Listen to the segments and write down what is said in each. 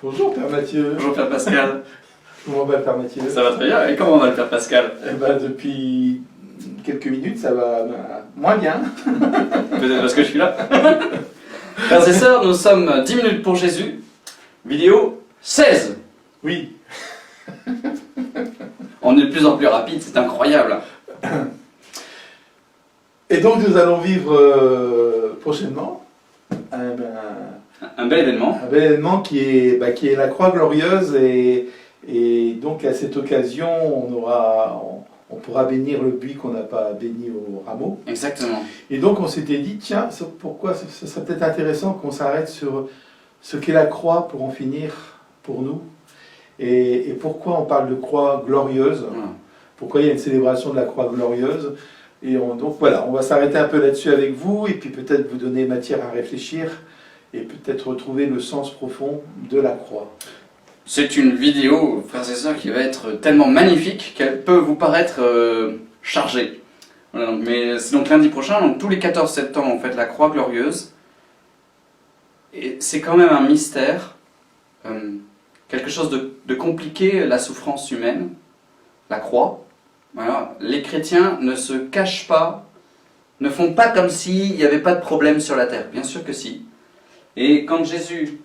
Bonjour Père Mathieu. Bonjour Père Pascal. Comment va Père Mathieu? Ça va très bien. Et comment va le Père Pascal? Eh ben, depuis quelques minutes, ça va moins bien. Peut-être parce que je suis là. Frères et sœurs, nous sommes 10 minutes pour Jésus. Vidéo 16. Oui. On est de plus en plus rapide, c'est incroyable. Et donc nous allons vivre prochainement Un bel événement. un bel événement qui est la Croix Glorieuse et donc à cette occasion on pourra bénir le buis qu'on n'a pas béni au rameau. Exactement. Et donc on s'était dit, tiens, pourquoi ce serait peut-être intéressant qu'on s'arrête sur ce qu'est la croix pour en finir pour nous. Et pourquoi on parle de croix glorieuse, Voilà. pourquoi il y a une célébration de la croix glorieuse. Et donc voilà, on va s'arrêter un peu là-dessus avec vous, et puis peut-être vous donner matière à réfléchir, et peut-être retrouver le sens profond de la croix. C'est une vidéo, frères et sœurs, qui va être tellement magnifique qu'elle peut vous paraître chargée. Voilà, mais c'est donc lundi prochain, donc tous les 14 septembre, on fête la Croix Glorieuse. Et c'est quand même un mystère, quelque chose de compliqué, la souffrance humaine, la croix. Voilà. Les chrétiens ne se cachent pas, ne font pas comme s'il n'y avait pas de problème sur la terre. Bien sûr que si. Et quand Jésus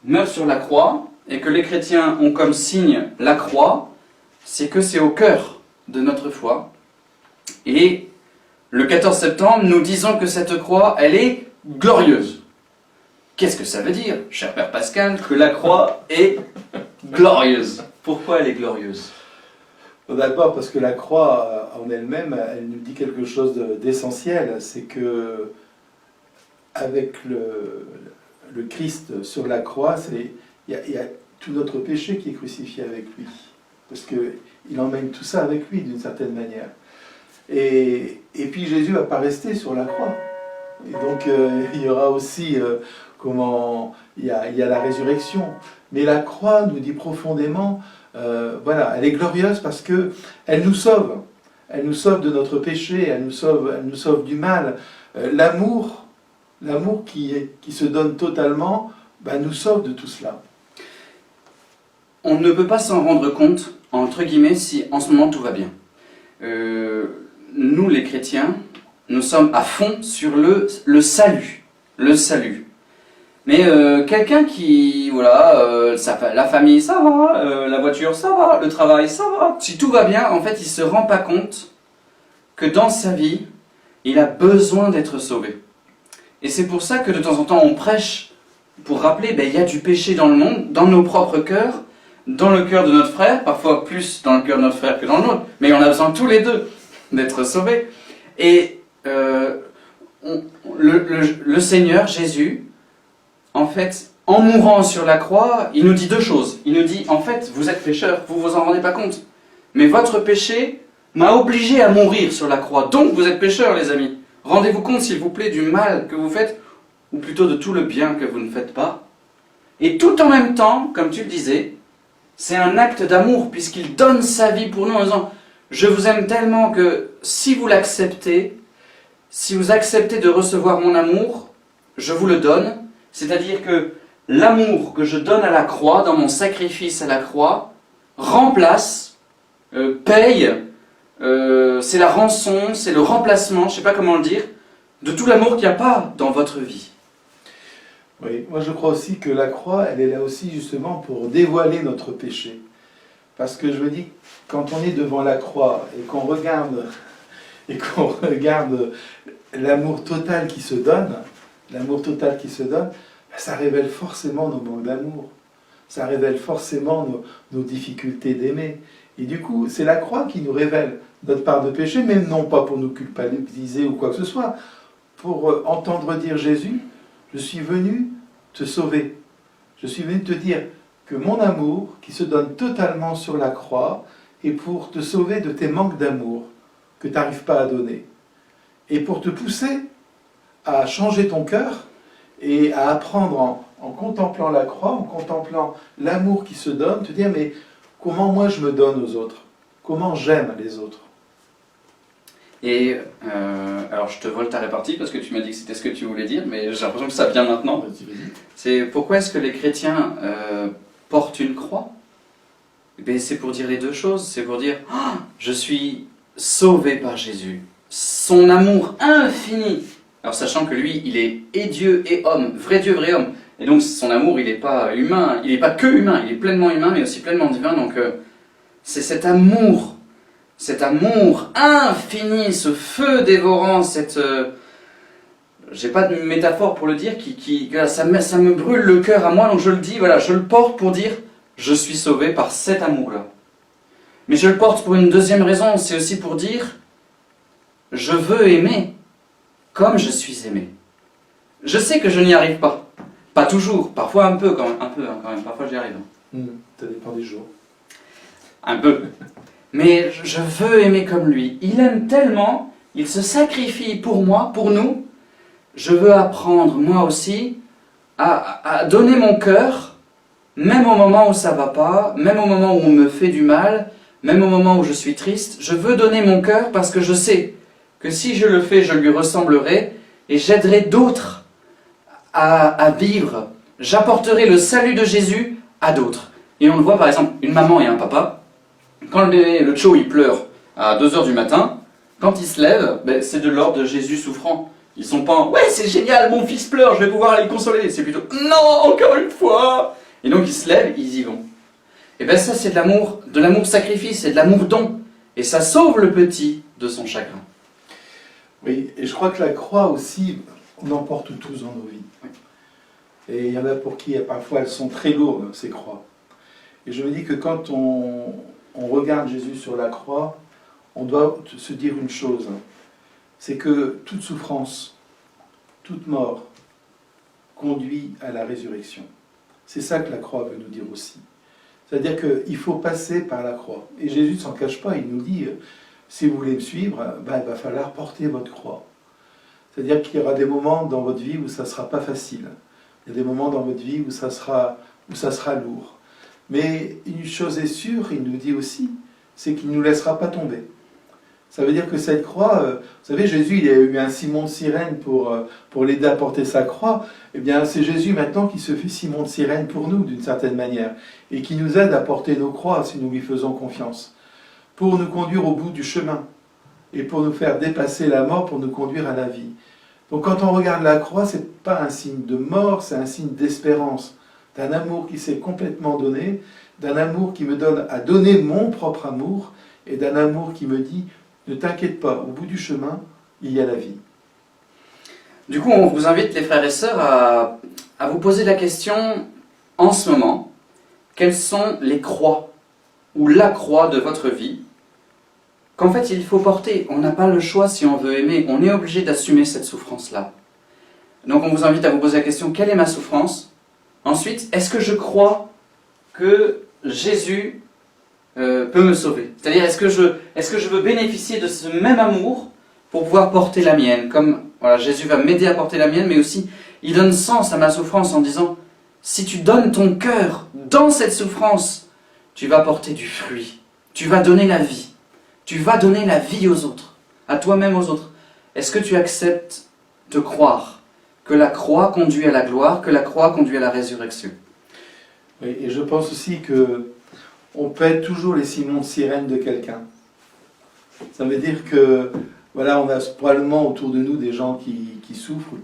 meurt sur la croix, et que les chrétiens ont comme signe la croix, c'est que c'est au cœur de notre foi. Et le 14 septembre, nous disons que cette croix, elle est glorieuse. Qu'est-ce que ça veut dire, cher Père Pascal, que la croix est glorieuse? Pourquoi elle est glorieuse? D'abord parce que la croix en elle-même, elle nous dit quelque chose d'essentiel, c'est que avec le Christ sur la croix, il y a tout notre péché qui est crucifié avec lui, parce qu'il emmène tout ça avec lui d'une certaine manière. Et puis Jésus ne va pas rester sur la croix. Et donc il y aura aussi, il y a la résurrection. Mais la croix nous dit profondément, voilà, elle est glorieuse parce qu'elle nous sauve. Elle nous sauve de notre péché, elle nous sauve du mal. L'amour qui se donne totalement, nous sauve de tout cela. On ne peut pas s'en rendre compte, entre guillemets, si en ce moment tout va bien. Nous, les chrétiens, nous sommes à fond sur le salut. Le salut. Mais quelqu'un qui, voilà, la famille, ça va, la voiture, ça va, le travail, ça va. Si tout va bien, en fait, il ne se rend pas compte que dans sa vie, il a besoin d'être sauvé. Et c'est pour ça que de temps en temps, on prêche pour rappeler, il y a du péché dans le monde, dans nos propres cœurs, dans le cœur de notre frère, parfois plus dans le cœur de notre frère que dans le nôtre, mais on a besoin tous les deux d'être sauvés. Et le Seigneur, Jésus, en fait, en mourant sur la croix, il nous dit deux choses. Il nous dit, en fait, vous êtes pécheurs, vous vous en rendez pas compte. Mais votre péché m'a obligé à mourir sur la croix. Donc vous êtes pécheurs, les amis. Rendez-vous compte, s'il vous plaît, du mal que vous faites, ou plutôt de tout le bien que vous ne faites pas. Et tout en même temps, comme tu le disais, c'est un acte d'amour, puisqu'il donne sa vie pour nous en disant, je vous aime tellement que si vous l'acceptez, si vous acceptez de recevoir mon amour, je vous le donne. C'est-à-dire que l'amour que je donne à la croix, dans mon sacrifice à la croix, remplace, paye, c'est la rançon, c'est le remplacement, je ne sais pas comment le dire, de tout l'amour qu'il n'y a pas dans votre vie. Oui, moi je crois aussi que la croix, elle est là aussi justement pour dévoiler notre péché. Parce que je me dis, quand on est devant la croix et qu'on regarde l'amour total qui se donne, ça révèle forcément nos manques d'amour. Ça révèle forcément nos difficultés d'aimer. Et du coup, c'est la croix qui nous révèle notre part de péché, même non pas pour nous culpabiliser ou quoi que ce soit, pour entendre dire Jésus, je suis venu te sauver. Je suis venu te dire que mon amour, qui se donne totalement sur la croix, est pour te sauver de tes manques d'amour que tu n'arrives pas à donner. Et pour te pousser à changer ton cœur et à apprendre en contemplant la croix, en contemplant l'amour qui se donne, te dire mais comment moi je me donne aux autres? Comment j'aime les autres? Et alors je te vole ta répartie parce que tu m'as dit que c'était ce que tu voulais dire, mais j'ai l'impression que ça vient maintenant. Vas-y. C'est pourquoi est-ce que les chrétiens porte une croix? Eh bien, c'est pour dire les deux choses. C'est pour dire, ah, je suis sauvé par Jésus. Son amour infini. Alors sachant que lui, il est et Dieu et homme, vrai Dieu, vrai homme. Et donc son amour, il n'est pas humain, il n'est pas que humain, il est pleinement humain, mais aussi pleinement divin. Donc c'est cet amour infini, ce feu dévorant, cette... j'ai pas de métaphore pour le dire, ça me brûle le cœur à moi, donc je le dis, voilà, je le porte pour dire, je suis sauvé par cet amour-là. Mais je le porte pour une deuxième raison, c'est aussi pour dire, je veux aimer comme je suis aimé. Je sais que je n'y arrive pas. Pas toujours, parfois un peu quand même, parfois j'y arrive. Ça dépend des jours. Un peu. Mais je veux aimer comme lui. Il aime tellement, il se sacrifie pour moi, pour nous. Je veux apprendre, moi aussi, à donner mon cœur, même au moment où ça va pas, même au moment où on me fait du mal, même au moment où je suis triste. Je veux donner mon cœur parce que je sais que si je le fais, je lui ressemblerai et j'aiderai d'autres à vivre. J'apporterai le salut de Jésus à d'autres. Et on le voit par exemple, une maman et un papa, quand le bébé, le tcho, il pleure à 2 h du matin, quand il se lève, ben, c'est de l'ordre de Jésus souffrant. Ils sont pas en « Ouais, c'est génial, mon fils pleure, je vais pouvoir aller le consoler ». C'est plutôt « Non, encore une fois !» Et donc ils se lèvent, ils y vont. Et bien ça c'est de l'amour sacrifice, c'est de l'amour don. Et ça sauve le petit de son chagrin. Oui, et je crois que la croix aussi, on en porte tous dans nos vies. Oui. Et il y en a pour qui, parfois, elles sont très lourdes, ces croix. Et je me dis que quand on regarde Jésus sur la croix, on doit se dire une chose, c'est que toute souffrance, toute mort, conduit à la résurrection. C'est ça que la croix veut nous dire aussi. C'est-à-dire qu'il faut passer par la croix. Et Jésus ne s'en cache pas, il nous dit, si vous voulez me suivre, ben, il va falloir porter votre croix. C'est-à-dire qu'il y aura des moments dans votre vie où ça ne sera pas facile. Il y a des moments dans votre vie où ça sera lourd. Mais une chose est sûre, il nous dit aussi, c'est qu'il ne nous laissera pas tomber. Ça veut dire que cette croix, vous savez, Jésus, il a eu un Simon de Cyrène pour l'aider à porter sa croix. Eh bien, c'est Jésus maintenant qui se fait Simon de Cyrène pour nous, d'une certaine manière, et qui nous aide à porter nos croix si nous lui faisons confiance, pour nous conduire au bout du chemin, et pour nous faire dépasser la mort, pour nous conduire à la vie. Donc quand on regarde la croix, ce n'est pas un signe de mort, c'est un signe d'espérance, d'un amour qui s'est complètement donné, d'un amour qui me donne à donner mon propre amour, et d'un amour qui me dit, ne t'inquiète pas, au bout du chemin, il y a la vie. Du coup, on vous invite, les frères et sœurs, à vous poser la question, en ce moment, quelles sont les croix, ou la croix de votre vie, qu'en fait il faut porter. On n'a pas le choix si on veut aimer, on est obligé d'assumer cette souffrance-là. Donc on vous invite à vous poser la question, quelle est ma souffrance? Ensuite, est-ce que je crois que Jésus peut me sauver? C'est-à-dire, est-ce que je veux bénéficier de ce même amour pour pouvoir porter la mienne? Comme voilà, Jésus va m'aider à porter la mienne, mais aussi, il donne sens à ma souffrance en disant, si tu donnes ton cœur dans cette souffrance, tu vas porter du fruit, tu vas donner la vie. Tu vas donner la vie aux autres, à toi-même aux autres. Est-ce que tu acceptes de croire que la croix conduit à la gloire, que la croix conduit à la résurrection? Oui, et je pense aussi que on peut être toujours les Simons de Cyrène de quelqu'un. Ça veut dire que, voilà, on a probablement autour de nous des gens qui souffrent,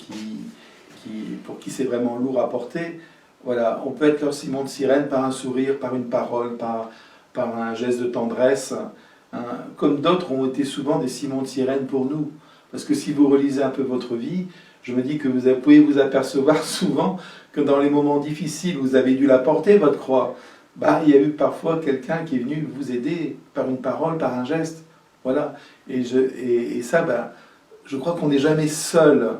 pour qui c'est vraiment lourd à porter. Voilà, on peut être leur Simon de Cyrène par un sourire, par une parole, par un geste de tendresse. Comme d'autres ont été souvent des Simons de Cyrène pour nous. Parce que si vous relisez un peu votre vie, je me dis que vous pouvez vous apercevoir souvent que dans les moments difficiles où vous avez dû la porter, votre croix, il y a eu parfois quelqu'un qui est venu vous aider par une parole, par un geste. Voilà. Et ça, je crois qu'on n'est jamais seul.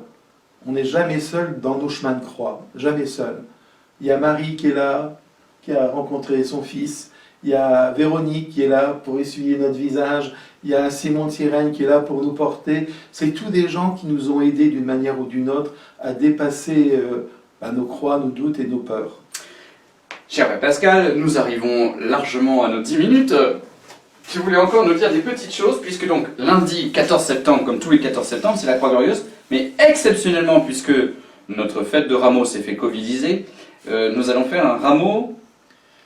On n'est jamais seul dans nos chemins de croix. Jamais seul. Il y a Marie qui est là, qui a rencontré son fils. Il y a Véronique qui est là pour essuyer notre visage. Il y a Simon de Cyrène qui est là pour nous porter. C'est tous des gens qui nous ont aidés d'une manière ou d'une autre à dépasser nos croix, nos doutes et nos peurs. Cher Père Pascal, nous arrivons largement à nos 10 minutes. Tu voulais encore nous dire des petites choses, puisque donc lundi 14 septembre, comme tous les 14 septembre, c'est la Croix Glorieuse, mais exceptionnellement, puisque notre fête de rameau s'est fait covidiser, nous allons faire un rameau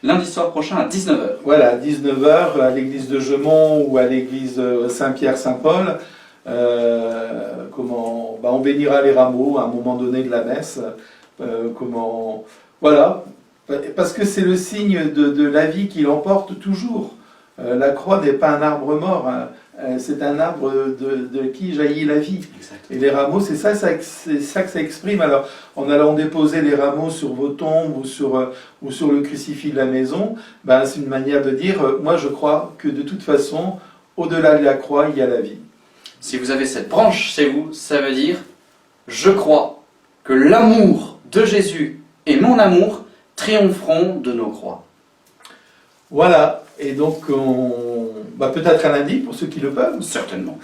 lundi soir prochain à 19h. Voilà, 19 heures à l'église de Gemont ou à l'église Saint-Pierre-Saint-Paul. On bénira les rameaux à un moment donné de la messe. Voilà, parce que c'est le signe de la vie qui l'emporte toujours. La croix n'est pas un arbre mort, hein. C'est un arbre de qui jaillit la vie. Exact. Et les rameaux, c'est ça que ça exprime. Alors, en allant déposer les rameaux sur vos tombes ou sur le crucifix de la maison, ben, c'est une manière de dire, moi je crois que de toute façon, au-delà de la croix, il y a la vie. Si vous avez cette branche chez vous, ça veut dire je crois que l'amour de Jésus et mon amour triompheront de nos croix. Voilà, et donc peut-être à lundi pour ceux qui le peuvent. Certainement.